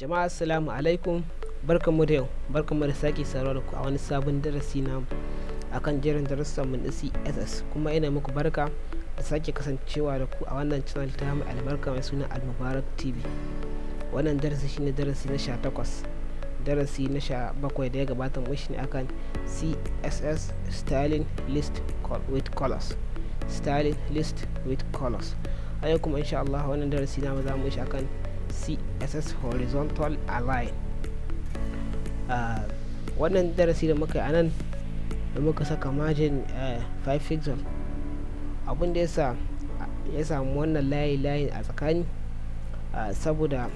Jama'a assalamu alaikum, barkanmu da yau, barkanmu da sake saurara da ku a wani sabon darasi na akan jerin darussan mun CSS, kuma ina muku barka da sake kasancewa da ku a wannan channel ta mai albarka mai suna AL-MUBARAK TV. Wannan darasi shine darasi na 18, darasi na 17 da ya gabata mun shi ne akan CSS styling list with colors, styling list with colors. A yau kuma insha Allah wannan darasi na za mu shi akan CSS horizontal align. Wannan darasi da muka yi anan da muka saka margin 5 pixel, abin da ya samu wannan layi a tsakani saboda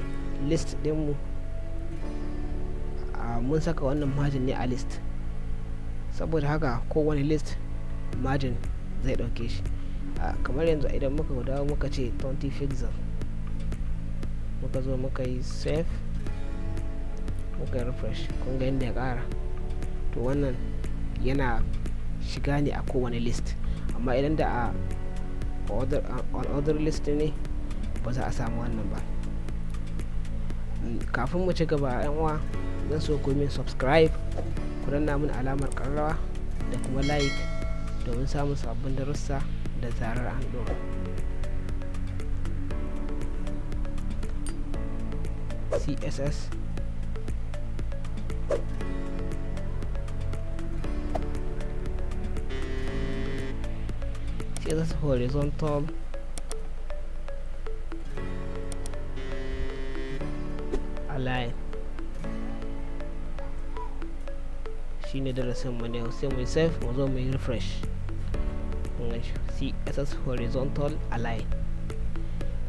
list dinmu mun saka wannan margin ne a list, saboda haka kowane list margin zai dauke shi. Kamar yanzu idan muka dawo muka ce 20 pixel, muka zo muka yi save, muka yi refresh, kun ga yadda ya kara. To wannan yana shiga ne a kowane list, amma idan da a other list ne ba za a samu wannan ba. Kafin mu ci gaba yan uwa, zan so ku min subscribe, ku danna min alamar karrawa da kuma like domin samun sabbin darussa da zarar andora. CSS horizontal align shine darasin mu ne. Sai mu save, mu zo mu yi refresh. CSS horizontal align.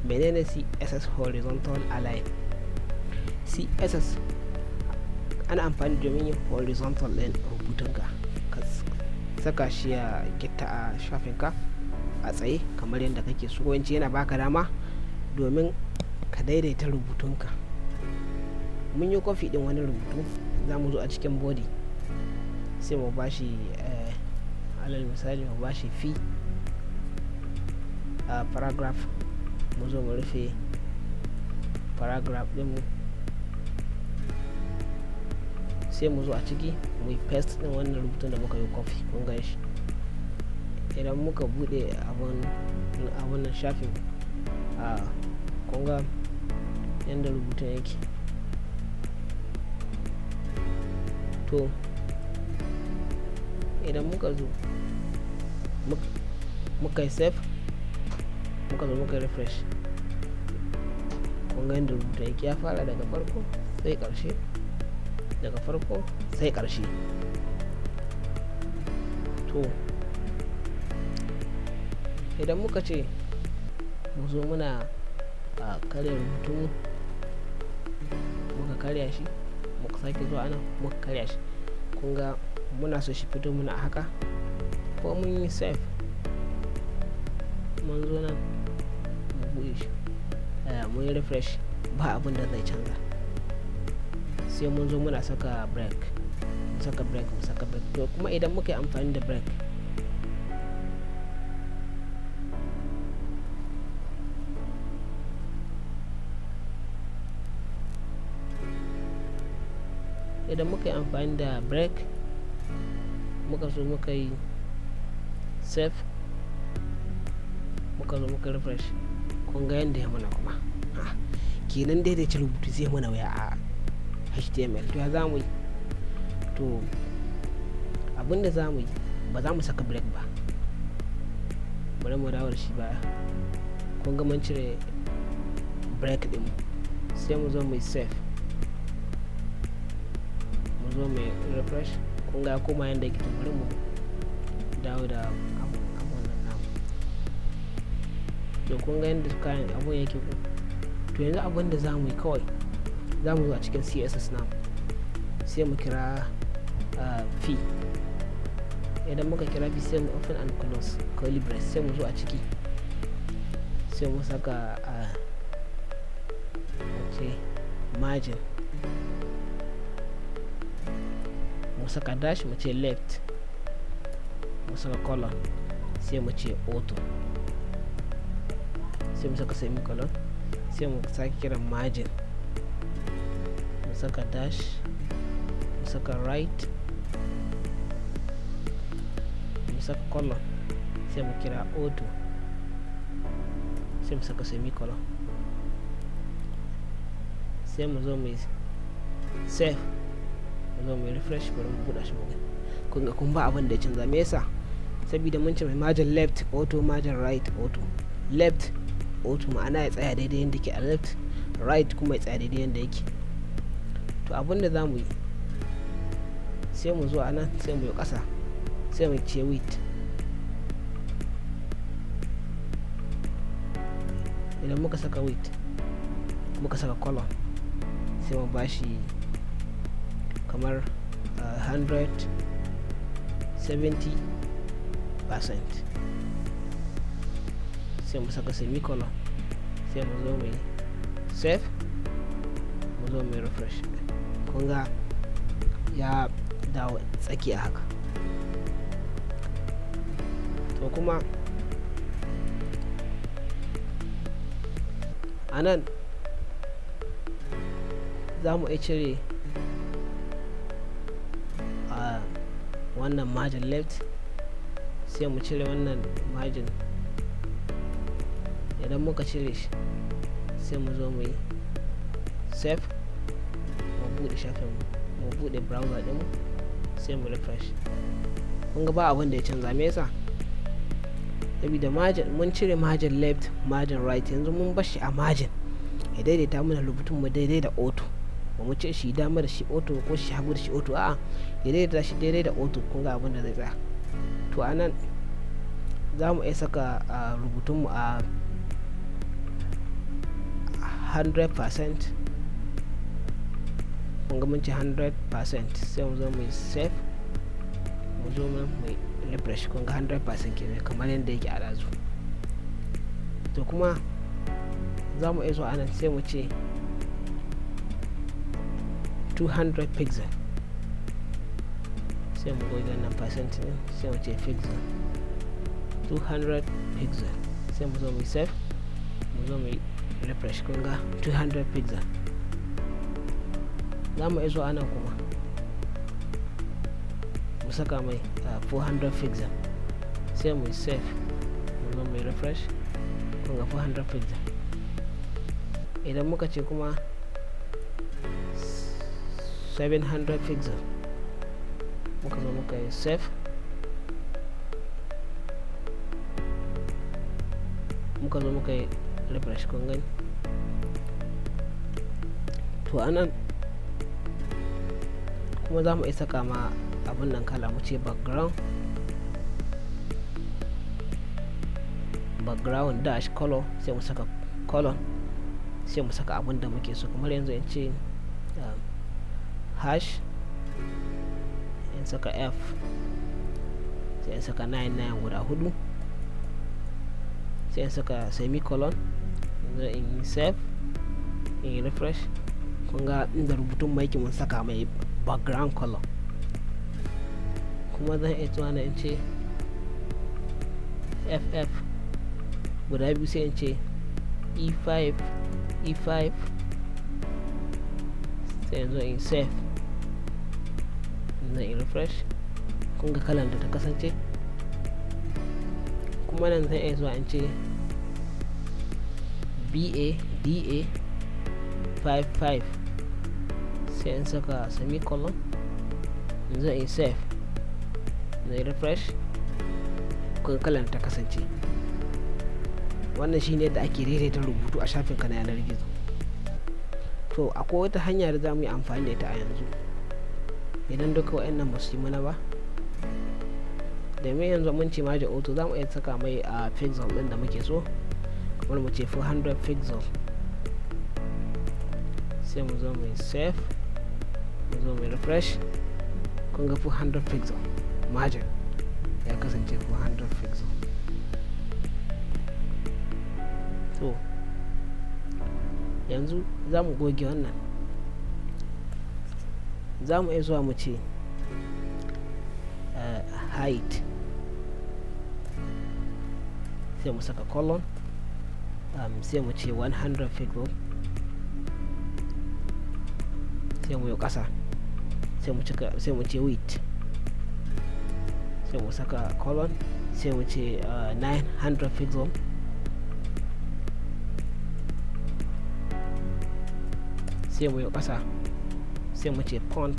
Menene CSS horizontal align? CSS ana amfani domin yin horizontal ɗin rubutunka, ka saka shi ya gitta a shafinka a tsaye kamar yadda kake so. Yawanci yana baka dama domin ka daidaita rubutunka. Mun yi kofi ɗin wani rubutu, za mu zo a cikin body sai mu bashi alal misali mu bashi fi paragraph, mu zo mu rufe paragraph ɗinmu, sai mu zo a ciki mu yi paste din wannan rubutun da muka yi copy. kun gan shi idan muka bude abun nan shafin, kun ga yadda rubutun yake. To idan muka zo muka yi save, muka zo muka yi refresh, kun ga yadda rubutun yake ya fara daga farko sai ƙarshe, daga farko sai ƙarshe. To idan muka ce mu zo muna karya rubutu, muka karya shi, muka sake zuwa nan muka karya shi, kun ga muna so shi fito muna haka, ko mun yi save mun zo nan mu buɗe shi, mun yi refresh, ba abin da zai canza. Sai mun zo muna saka break, mu saka break. To kuma idan muka yi amfani da break, muka zo muka yi save, muka zo muka refresh, kun ga yadda ya mana kuma kenan daidaita rubutu zai mana waya a HTML. To ya za mu yi? To abinda za mu yi, ba za mu saka break ba, bari mu dawo da shi baya. kun ga mun cire break din, sai mu zo mu yi save, mu zo mu yi refresh, kun ga koma yanda yake. Bari mu dawo da abun nan namu. To kun ga yanda kayan abun yake ku. To yanzu abin da za mu yi kawai, za mu zo a cikin CSS namu, sai mu kira fi. Idan muka kira fi sai mu open and close curly brace, sai mu zo a ciki, sai mu saka margin, mu saka dash, mu ce left, mu saka colon, sai mu ce auto, sai mu saka semicolon, sai mu sake kiran margin, saka dash, mu saka right, mu saka colon, sai mu kira auto, sai mu saka semicolon, sai mu zo mu save, mu zo mu refresh. Bari mu buɗa shi mu gani. Kun ga kun ba abin da ya canza. Me yasa? Saboda mun ce mai margin left auto, margin right auto. Left auto ma'ana ya tsaya daidai yadda ke a left, right kuma ya tsaya daidai yadda yake. To abin da za mu yi, sai mu zo a nan, sai mu yi ƙasa, sai mu ce width. Idan muka saka width, muka saka colon, sai mu bashi kamar 170%. Sai mu saka semicolon, sai mu zo mu save, mu zo mu refresh. Kun ga ya dawo tsaki a haka. To kuma a nan za mu iya cire a wannan margin left, sai mu cire wannan margin. Idan muka cire shi, sai mu zo mu yi save, mu buɗe shafin mu buɗe browser ɗinmu, sai mu refresh. Kun ga ba abin da ya canza. Me yasa? Saboda margin, mun cire margin left, margin right, yanzu mun bar shi a margin ya daidaita mana rubutun mu daidai da auto. Ba mu ce shi dama da shi auto ko shi hagu da shi auto, a'a ya daidaita shi daidai da auto. Kun ga abin da zai tsaya. To a nan za mu iya saka rubutun mu a 100%. Kun ga mun ce 100%, sai mu zo mu save, mu zo mu refresh. Kun ga 100% kenan kamar yadda yake a dazu. To kuma za mu iya zuwa anan, sai mu ce 200 pixel, sai mu goge wannan percent din, sai mu ce pixel 200 pixel, sai mu zo mu save, mu zo mu refresh. Kun ga 200 pixel. Za mu iya zuwa anan kuma mu saka mai 400 pixel, sai mu save, mu zo mu refresh. Kun ga 400 pixel. Idan muka ce kuma 700 pixel, muka zo muka yi save, muka zo muka yi refresh. Kun gani? To anan kuma za mu iya saka ma abin nan kala, mu ce background dash color, sai mu saka colon, sai mu saka abin da muke so. Kamar yanzu in ce hash, in saka f, sai in saka 99 guda 4, sai in saka semicolon, yanzu in yi save, in yi refresh. Kun ga inda rubutun maiki mun saka mai background color. Kuma zan iya zuwa na in ce ff guda biyu, sai in ce e5, sai yanzu in save, zan yi refresh. Kun ga kalan da ta kasance. Kuma nan zan iya zuwa in ce da 55, sai in saka semicolon, zan yi save, zan yi refresh. Kun ga kalan da ta kasance. Wannan shine yadda ake daidaita rubutu a shafinka na yanar gizo. To akwai wata hanya da za mu yi amfani da ita a yanzu, idan duka wa'annan ba su yi mana ba. Domin yanzu mun ce margin auto, za mu iya saka mai a pixel ɗin da muke so, kamar mu ce 400 pixel, sai mu zo mu save, mu zo mu refresh. Kun ga 400 pixel margin ya kasance 400 pixel. To yanzu za mu goge wannan. Za mu iya zuwa mu ce height, sai mu saka colon, sai mu ce 100 pixel, sai mu yi ƙasa, sai mu ce width, sai mu saka colon, sai mu ce 900 pixel, sai mu yi ƙasa, sai mu ce font,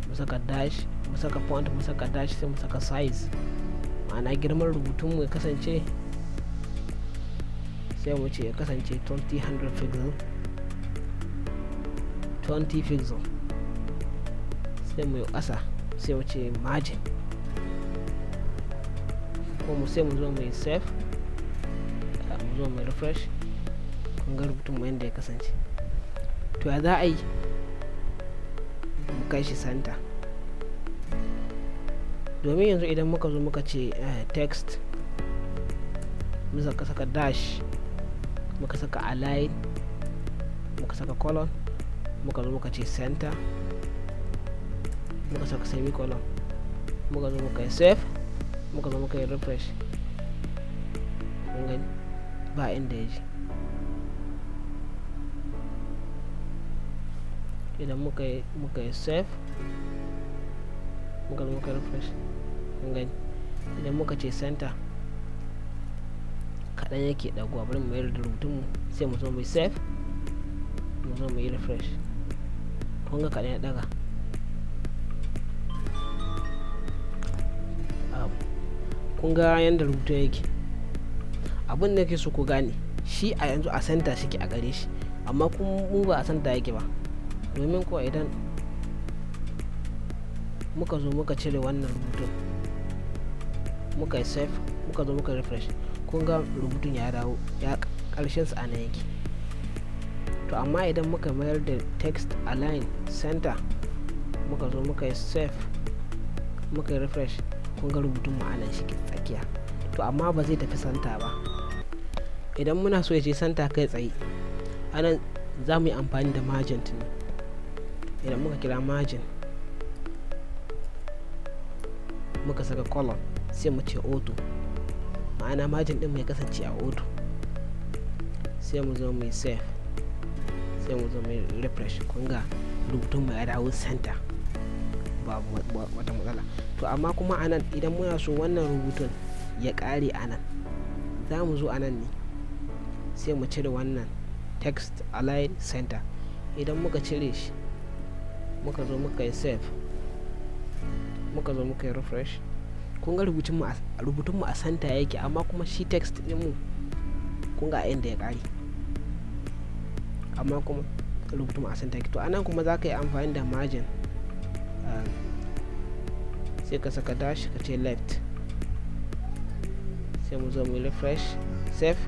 mu saka dash, mu saka font, mu saka dash, sai mu saka size, ma'ana girman rubutun mu ya kasance, sai mu ce ya kasance 20 pixel, 20 pixel, sai mu yi ƙasa, sai mu ce margin, kuma sai mu zo mu yi save, mu zo mu yi refresh. Kun ga rubutun mu yadda ya kasance. To ya za a yi mu kai shi center? Domin yanzu idan muka zo muka ce text, muka saka dash, muka saka align, muka saka colon, muka zo muka ce center, muka saka semicolon, muka zo muka yi save, muka zo muka yi refresh. Kun gani ba inda ya ji. Idan muka yi save, muka zo muka yi refresh. Kun gani idan muka ce center kaɗan yake ɗaguwa, bari mu mayar da rubutunmu, sai mu zo mu yi save, mu zo mu yi refresh. Kun ga kaɗan ya ɗaga. Kun ga yadda rubutun yake. Abin da ke so ku gane, shi a yanzu a center shike a gare shi, amma kuma mu ba a center yake ba. Domin kuwa idan muka zo muka cire wannan rubutun, muka yi save, muka zo muka refresh, kun ga rubutun ya dawo, ya ƙarshen sa ana yake. To amma idan muka mayar da text align center, muka zo muka yi save, muka yi refresh, kun ga rubutun ma'anan shi ke tsakiya. To amma ba zai tafi center ba. Idan muna so ya je center kai tsaye, anan za mu yi amfani da margin ne. Idan muka kira margin, muka saka colon, sai mu ce auto, ma'ana margin din mai kasance a auto. Sai mu zo mu yi save, sai mu zo mu yi refresh. Kun ga rubutun mai ya dawo center, babu wata matsala. To amma kuma anan idan muna so wannan rubutun ya ƙare anan, za mu zo anan ne, sai mu cire wannan text align center. Idan muka cire shi, muka zo muka yi save, muka zo muka yi refresh. Kun ga rubutun mu a center yake, amma kuma shi text din mu kun ga inda ya ƙare, amma kuma rubutun mu a center yake. To anan kuma za ka yi amfani da margin, sai ka saka dash ka ce left, sai mu zo mu refresh, save,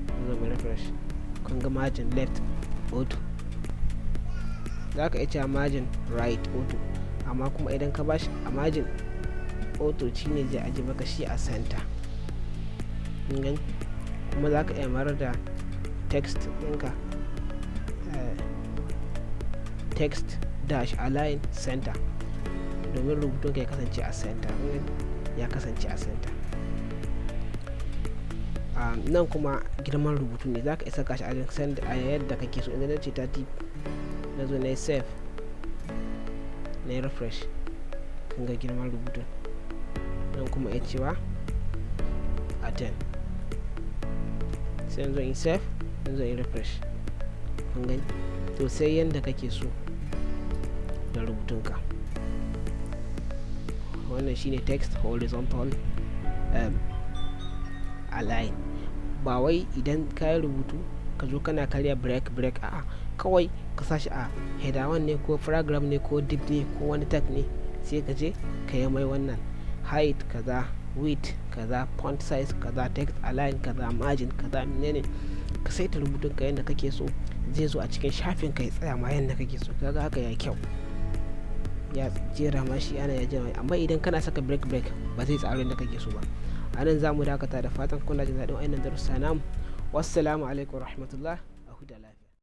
mu zo mu refresh. Kun ga margin left auto. Za ka iya cewa margin right auto, amma kuma idan ka bashi a margin auto shine zai aje maka shi a center. Kuma za ka iya mayar da text ɗinka text dash align center, domin rubutun ka ya kasance a center. Ya kasance a center. Nan kuma girman rubutu ne, za ka isa kashi a yadda kake so. Idan na ce 30, na zo na yi save, na yi refresh, kan ga girman rubutun. Nan kuma ya cewa a 10, sai zo in save, zo in refresh. Kun gani? To sai yadda kake so da rubutunka. Wannan shine text horizontal align. Ba wai idan ka yi rubutu ka zo kana karya break, a'a, kawai ka sashi a header 1 ne, ko paragraph ne, ko div ne, ko wani tag ne, sai ka je ka yi mai wannan height kaza, width kaza, font size kaza, text align kaza, margin kaza, menene. Ka saita rubutun ka yadda kake so, zai zo a cikin shafin ka ya tsaya ma yadda kake so. Kaga haka ya kyau, ya jera ma shi ana ya jera. Amma idan kana saka break ba zai tsaro yadda kake so ba. A nan za mu dakata, da fatan kuna jin daɗin wannan darussa namu. Wassalamu alaikum warahmatullah.